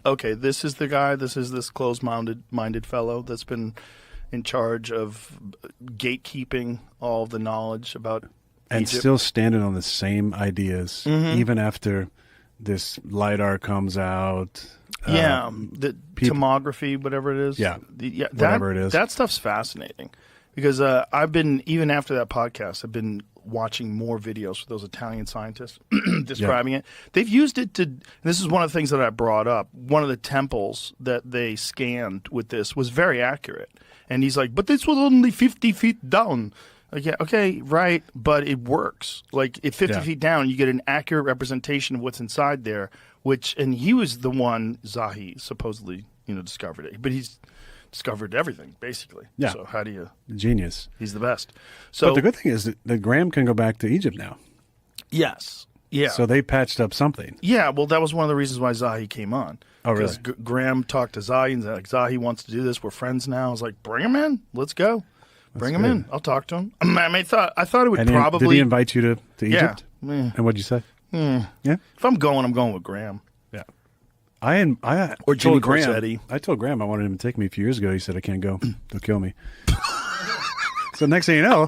okay, this is the guy, this is this closed-minded fellow that's been in charge of gatekeeping all the knowledge about and Egypt. Still standing on the same ideas, even after this LiDAR comes out. The tomography, whatever it is. Whatever it is. That stuff's fascinating because I've been, even after that podcast, I've been watching more videos for those Italian scientists describing it. They've used it to, and this is one of the things that I brought up, one of the temples that they scanned with this was very accurate. And he's like, but this was only 50 feet down. Like, yeah, okay, right, but it works. Like, at 50 feet down, you get an accurate representation of what's inside there, and he was the one, Zahi, supposedly, discovered it. But he's discovered everything, basically. Yeah. So how do you... Genius. He's the best. So, but the good thing is that Graham can go back to Egypt now. Yes. Yeah. So they patched up something. Yeah, well, that was one of the reasons why Zahi came on. Oh, really? Because Graham talked to Zahi, and like, Zahi wants to do this. We're friends now. I was like, bring him in. Let's go. Bring him in. I'll talk to him. I mean, I thought it would probably... Did he invite you to Egypt? Yeah. And what'd you say? Yeah? If I'm going with Graham. Yeah. I or Jimmy told Graham, Corsetti. I told Graham I wanted him to take me a few years ago. He said, I can't go. They'll kill me. So next thing you know,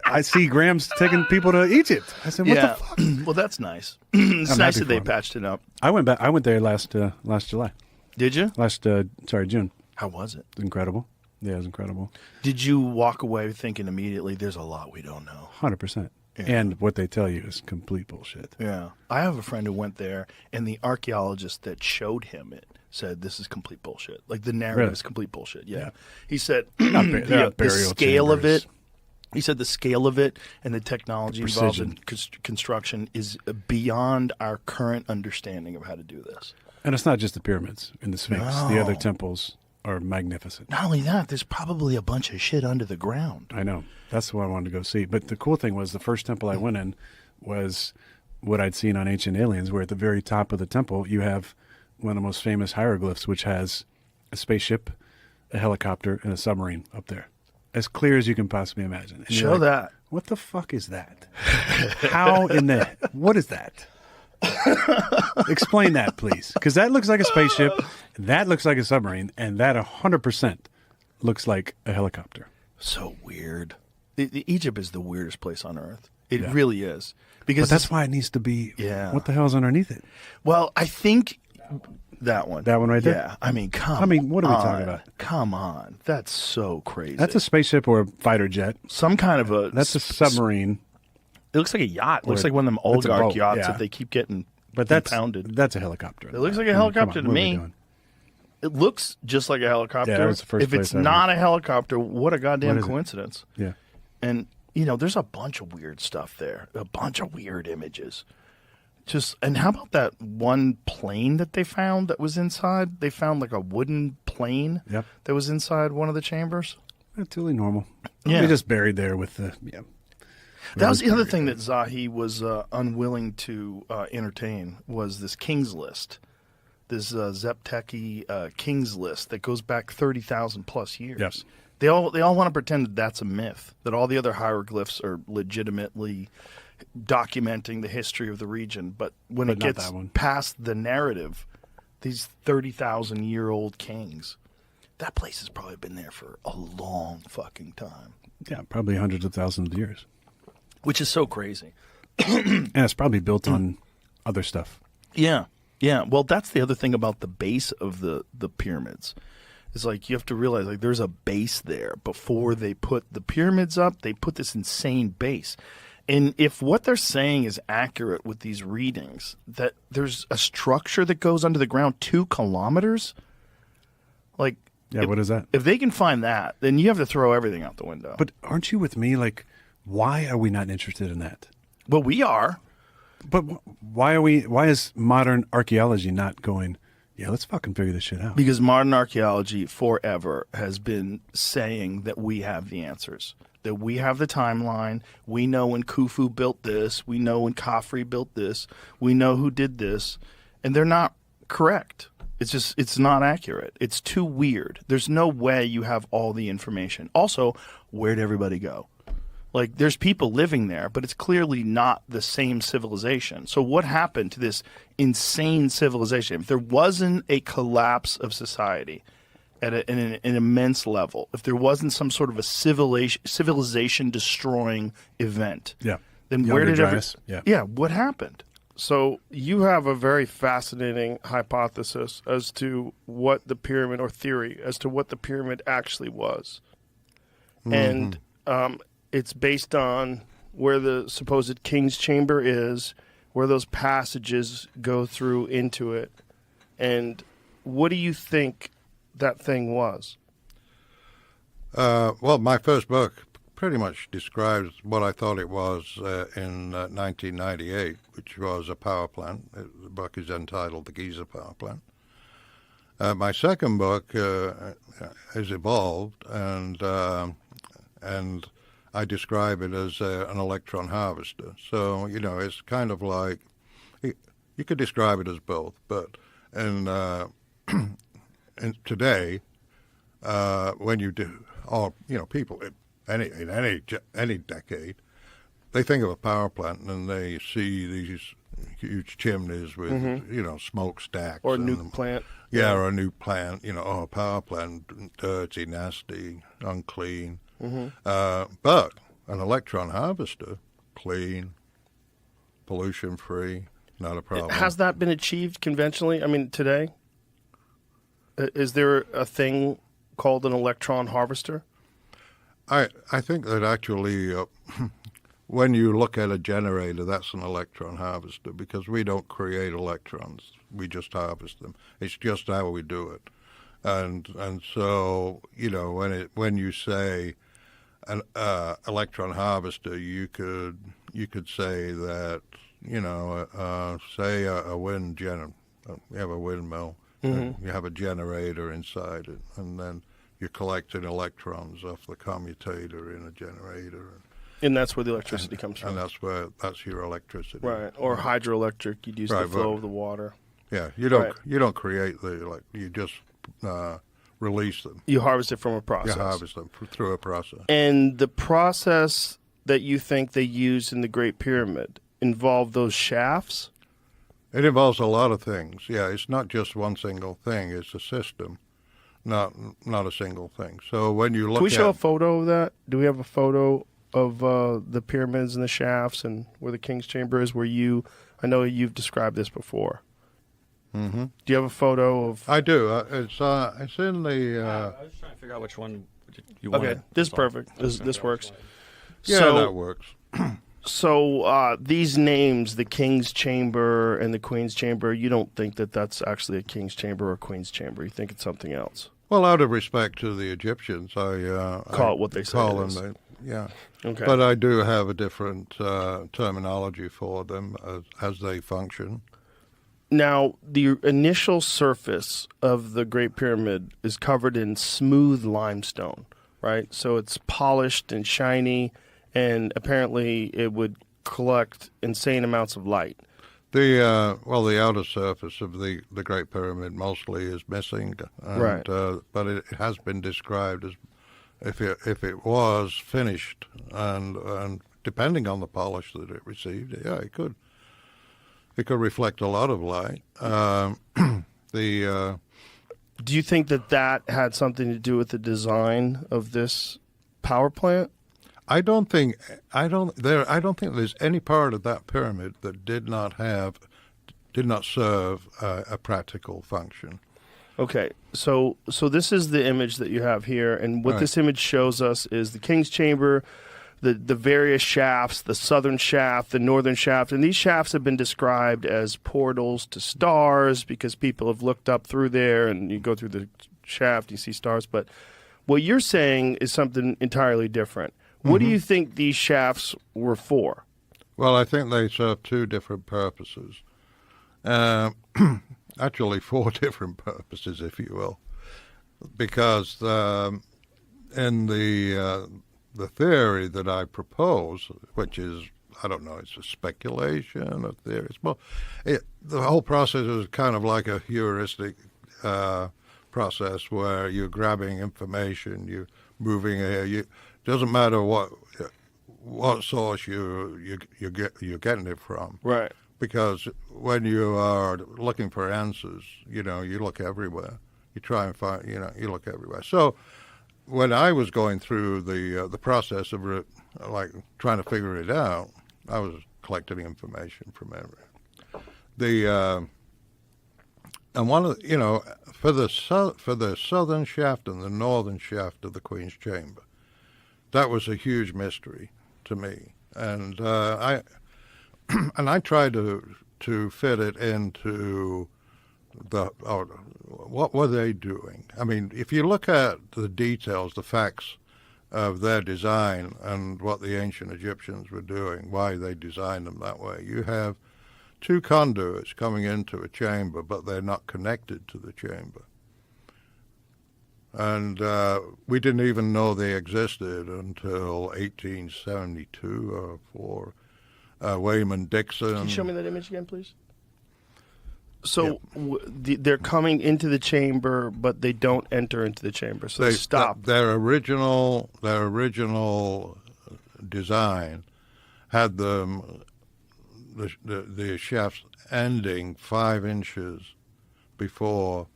I see Graham's taking people to Egypt. I said, what the fuck? Well, that's nice. It's nice that they patched it up. I went there last July. Did you? June. How was it? Incredible. Yeah, it was incredible. Did you walk away thinking immediately, there's a lot we don't know? 100%. Yeah. And what they tell you is complete bullshit. Yeah. I have a friend who went there, and the archaeologist that showed him it said, this is complete bullshit. Like, the narrative is complete bullshit. Yeah. He said, the scale of it, he said the scale of it and the technology involved in construction is beyond our current understanding of how to do this. And it's not just the pyramids and the Sphinx. No. The other temples are magnificent. Not only that, there's probably a bunch of shit under the ground. I know. That's what I wanted to go see. But the cool thing was the first temple I went in was what I'd seen on Ancient Aliens, where at the very top of the temple you have one of the most famous hieroglyphs, which has a spaceship, a helicopter, and a submarine up there. As clear as you can possibly imagine. And show that. What the fuck is that? How in the... What is that? Explain that, please. Because that looks like a spaceship, that looks like a submarine, and that 100% looks like a helicopter. So weird. Egypt is the weirdest place on earth. It really is. Because but that's why it needs to be... Yeah. What the hell is underneath it? Well, I think... That one. That one right there? Yeah. I mean, what are we talking about? Come on. That's so crazy. That's a spaceship or a fighter jet. Some kind of a... That's a submarine. It looks like a yacht. It looks like one of them oligarch yachts that they keep getting pounded. That's a helicopter. It looks like a helicopter to me. It looks just like a helicopter. Yeah, that was the first if it's not a helicopter, what a goddamn coincidence. Yeah. And, there's a bunch of weird stuff there. A bunch of weird images. And how about that one plane that they found that was inside? They found like a wooden plane that was inside one of the chambers. That's totally normal. Yeah. They just buried there with the... Yeah. That was the other thing that Zahi was unwilling to entertain was this King's List. This Zepteki King's List that goes back 30,000 plus years. Yes. They all want to pretend that that's a myth, that all the other hieroglyphs are legitimately documenting the history of the region. But when it gets past the narrative, these 30,000-year-old kings, that place has probably been there for a long fucking time. Yeah, probably hundreds of thousands of years. Which is so crazy. And it's probably built on other stuff. Yeah. Yeah. Well, that's the other thing about the base of the pyramids. It's like you have to realize like there's a base there. Before they put the pyramids up, they put this insane base. And if what they're saying is accurate with these readings, that there's a structure that goes under the ground 2 kilometers, like... Yeah, what is that? If they can find that, then you have to throw everything out the window. But aren't you with me? Like, why are we not interested in that? Well, we are. But why is modern archaeology not going, yeah, let's fucking figure this shit out? Because modern archaeology forever has been saying that we have the answers. That we have the timeline. We know when Khufu built this. We know when Khafre built this. We know who did this. And they're not correct. It's not accurate. It's too weird. There's no way you have all the information. Also, where'd everybody go? Like, there's people living there, but it's clearly not the same civilization. So what happened to this insane civilization? If there wasn't a collapse of society at an immense level, if there wasn't some sort of a civilization-destroying event, then where did what happened? So you have a very fascinating hypothesis as to what the pyramid, or theory, as to what the pyramid actually was. And it's based on where the supposed king's chamber is, where those passages go through into it. And what do you think that thing was? Well, my first book pretty much describes what I thought it was in 1998, which was a power plant. The book is entitled The Giza Power Plant. My second book has evolved, and I describe it as an electron harvester. So, it's kind of like, you could describe it as both, but in today, when you do, or, people, in any decade, they think of a power plant and they see these huge chimneys with, smokestacks. Or a nuke plant. Yeah, or a nuke plant, a power plant, dirty, nasty, unclean. But an electron harvester, clean, pollution-free, not a problem. Has that been achieved conventionally? I mean, today? Is there a thing called an electron harvester? I think that actually, when you look at a generator, that's an electron harvester, because we don't create electrons. We just harvest them. It's just how we do it. And so, when you say an electron harvester, you could say that, say a wind generator. You have a windmill, you have a generator inside it, and then you're collecting electrons off the commutator in a generator. And that's where the electricity comes from. And that's your electricity. Right. Or hydroelectric, you'd use the flow of the water. Yeah, you don't create you just release them. You harvest it from a process. You harvest them through a process. And the process that you think they used in the Great Pyramid involved those shafts? It involves a lot of things. Yeah, it's not just one single thing. It's a system, not a single thing. So when you look Can we show a photo of that? Do we have a photo of the pyramids and the shafts and where the king's chamber is, I know you've described this before. Mm-hmm. Do you have a photo of... I do. It's in the... I was trying to figure out which one you wanted. Okay, this is perfect. This works. Yeah, so, that works. So these names, the king's chamber and the queen's chamber, you don't think that that's actually a king's chamber or a queen's chamber. You think it's something else. Well, out of respect to the Egyptians, I call it what they say call it is. them. Yeah. Okay. But I do have a different terminology for them as they function. Now, the initial surface of the Great Pyramid is covered in smooth limestone, right? So it's polished and shiny, and apparently it would collect insane amounts of light. The outer surface of the Great Pyramid mostly is missing, and, right? But it has been described as if it was finished, and depending on the polish that it received, yeah, it could reflect a lot of light. Do you think that had something to do with the design of this power plant? I don't think there's any part of that pyramid that did not serve a practical function. Okay, so this is the image that you have here, and what this image shows us is the king's chamber, the various shafts, the southern shaft, the northern shaft, and these shafts have been described as portals to stars because people have looked up through there, and you go through the shaft, you see stars. But what you're saying is something entirely different. What do you think these shafts were for? Well, I think they serve two different purposes. Actually, four different purposes, if you will. Because in the theory that I propose, which is, I don't know, it's a speculation, a theory. The whole process is kind of like a heuristic process where you're grabbing information, you're moving here. Doesn't matter what source you're getting it from. Right. Because when you are looking for answers, you look everywhere. You try and find, you look everywhere. So when I was going through the process of trying to figure it out, I was collecting information from everywhere. And one of for the southern shaft and the northern shaft of the Queen's Chamber, that was a huge mystery to me, and I tried to fit it into what were they doing? I mean, if you look at the details, the facts of their design and what the ancient Egyptians were doing, why they designed them that way, you have two conduits coming into a chamber, but they're not connected to the chamber. And we didn't even know they existed until 1872 or Wayman Dixon. Can you show me that image again, please? So they're coming into the chamber, but they don't enter into the chamber. So they stop. Their original design had them the shafts ending 5 inches before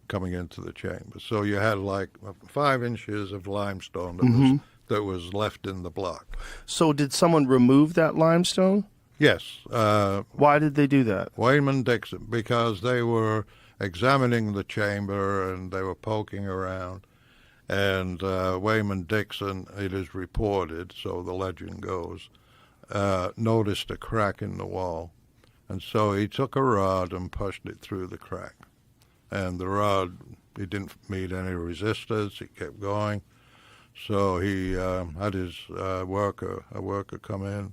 coming into the chamber. So you had like 5 inches of limestone that was left in the block. So did someone remove that limestone? Yes. Why did they do that? Wayman Dixon, because they were examining the chamber and they were poking around. And Wayman Dixon, it is reported, so the legend goes, noticed a crack in the wall. And so he took a rod and pushed it through the crack. And the rod, it didn't meet any resistance. It kept going. So he had his a worker come in,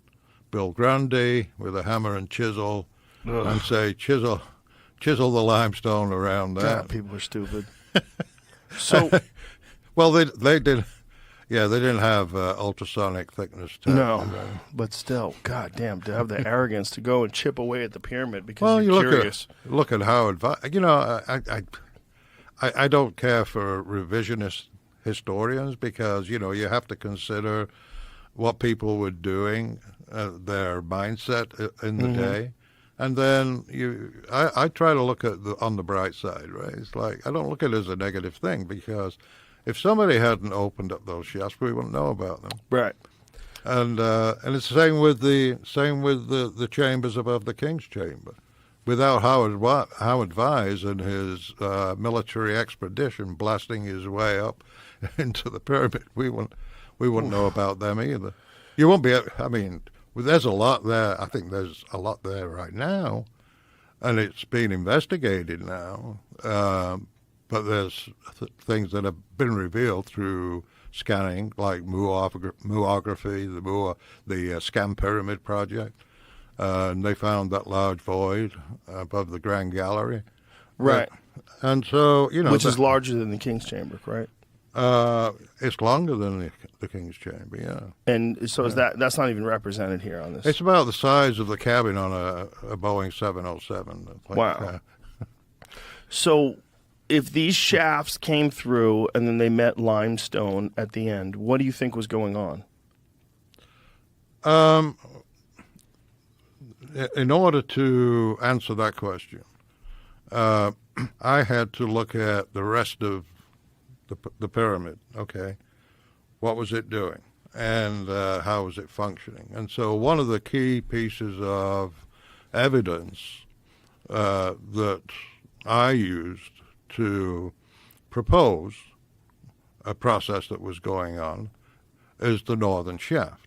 Bill Grundy, with a hammer and chisel, and say, chisel the limestone around that. God, people are stupid. So, well, they did. Yeah, they didn't have ultrasonic thickness tests. No, but still, goddamn, to have the arrogance to go and chip away at the pyramid because you're curious. Look at how I don't care for revisionist historians because you have to consider what people were doing, their mindset in the day, and then I try to look at on the bright side, right? It's like I don't look at it as a negative thing because if somebody hadn't opened up those shafts, we wouldn't know about them. Right. And it's the same with the chambers above the King's Chamber. Without Howard Vyse and his military expedition blasting his way up into the pyramid, we wouldn't know about them either. You won't be. I mean, there's a lot there. I think there's a lot there right now, and it's being investigated now. But there's things that have been revealed through scanning, like muography, the Scan Pyramid Project. And they found that large void above the Grand Gallery. Right. And so, which is larger than the King's Chamber, right? It's longer than the King's Chamber, yeah. And so is that's not even represented here on this? It's about the size of the cabin on a Boeing 707. Wow. So if these shafts came through and then they met limestone at the end, what do you think was going on? In order to answer that question, I had to look at the rest of the pyramid. Okay, what was it doing, and how was it functioning? And so, one of the key pieces of evidence that I used to propose a process that was going on is the northern shaft.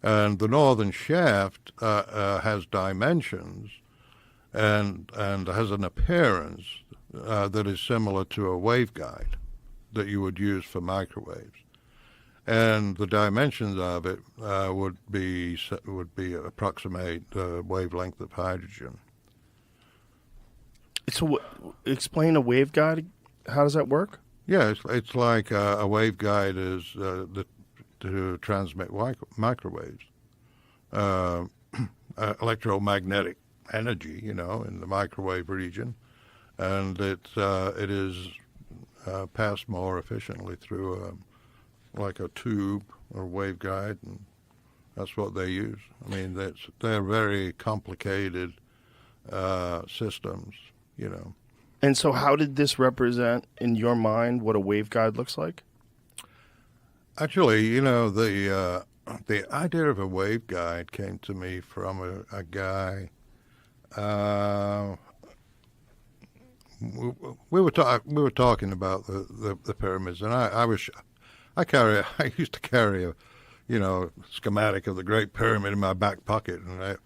And the northern shaft has dimensions and has an appearance that is similar to a waveguide that you would use for microwaves. And the dimensions of it would approximate the wavelength of hydrogen. So, explain a waveguide. How does that work? Yeah, it's like a waveguide is to transmit microwaves, electromagnetic energy, in the microwave region, and it is passed more efficiently through like a tube or waveguide, and that's what they use. I mean, they're very complicated systems, you know. And so how did this represent, in your mind, what a waveguide looks like? Actually, you know, the idea of a waveguide came to me from a guy. We were talking about the pyramids, and I used to carry a, you know, schematic of the Great Pyramid in my back pocket, and I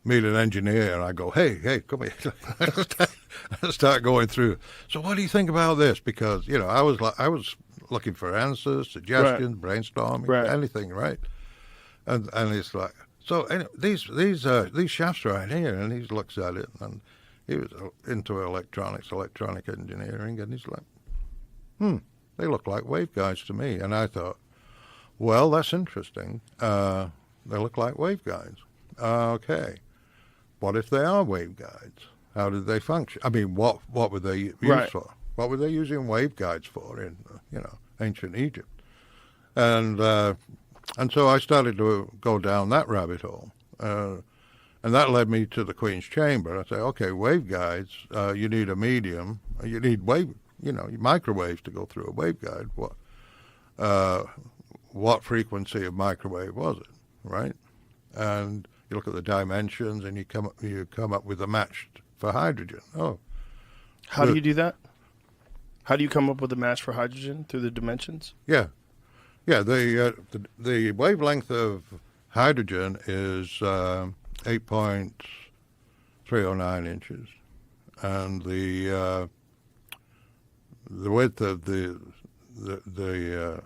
meet an engineer, and I go, hey, come here. I start going through. So what do you think about this? Because, you know, I was looking for answers, suggestions, brainstorming, anything, right? And it's like, so anyway, these shafts right here, and he looks at it, and he was into electronic engineering, and he's like, they look like waveguides to me. And I thought, well, that's interesting. They look like waveguides. Okay. What if they are waveguides? How did they function? I mean, what were they used for? What were they using waveguides for in, you know, ancient Egypt? And so I started to go down that rabbit hole. And that led me to the Queen's Chamber. I say, okay, waveguides, you need a medium. You need microwaves to go through a waveguide. What frequency of microwave was it, right? And you look at the dimensions, and you come up with a match for hydrogen. Oh, how do you do that? How do you come up with a match for hydrogen through the dimensions? Yeah. The wavelength of hydrogen is 8.309 inches, and the width of the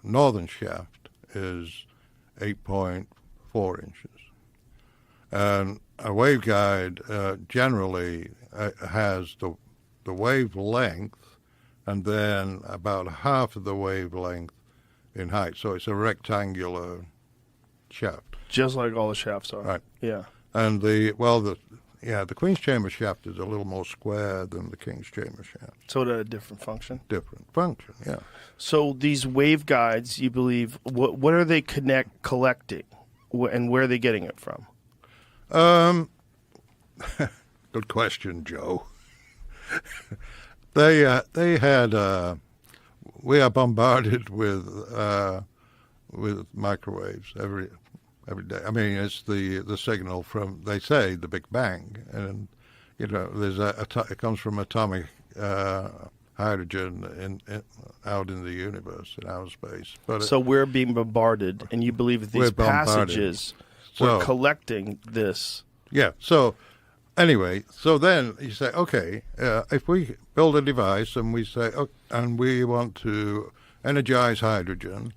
northern shaft is 8.4 inches. And a waveguide generally has the wavelength and then about half of the wavelength in height. So it's a rectangular shaft. Just like all the shafts are. Right. Yeah. And the Queen's Chamber shaft is a little more square than the King's Chamber shaft. So it had a different function? Different function, yeah. So these waveguides, you believe, what are they collecting, and where are they getting it from? Good question, Joe. They had we are bombarded with microwaves every day. I mean, it's the signal from, they say, the Big Bang, and you know, it comes from atomic hydrogen out in the universe, in outer space. But so we're being bombarded, and you believe that these passages were collecting this. Yeah. So anyway, so then you say, okay, if we build a device and we say, and we want to energize hydrogen,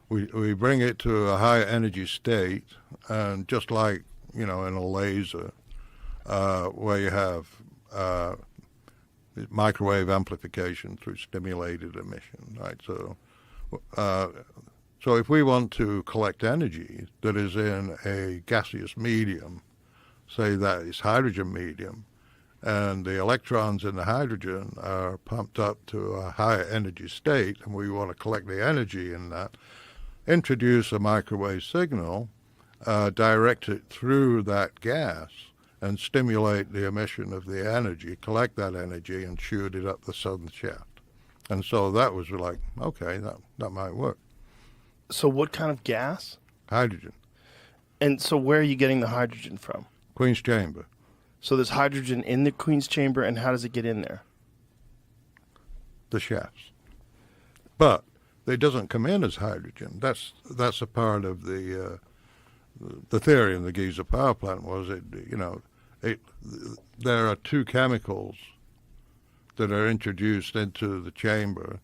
we bring it to a higher energy state, and just like, you know, in a laser, where you have microwave amplification through stimulated emission, right? So if we want to collect energy that is in a gaseous medium, say that is hydrogen medium, and the electrons in the hydrogen are pumped up to a higher energy state, and we want to collect the energy in that, introduce a microwave signal, direct it through that gas, and stimulate the emission of the energy, collect that energy, and shoot it up the southern shaft. And so that was like, okay, that might work. So what kind of gas? Hydrogen. And so where are you getting the hydrogen from? Queen's Chamber. So there's hydrogen in the Queen's Chamber, and how does it get in there? The shafts. But it doesn't come in as hydrogen. That's a part of the theory in the Giza power plant was there are two chemicals that are introduced into the chamber,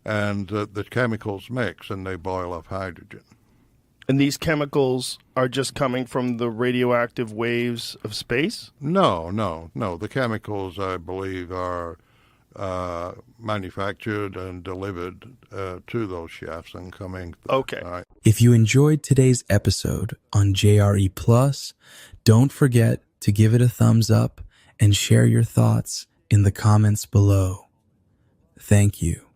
and the chemicals mix and they boil off hydrogen. And these chemicals are just coming from the radioactive waves of space? No. The chemicals, I believe, are manufactured and delivered to those shafts and coming. Okay. Right. If you enjoyed today's episode on JRE Plus, don't forget to give it a thumbs up and share your thoughts in the comments below. Thank you.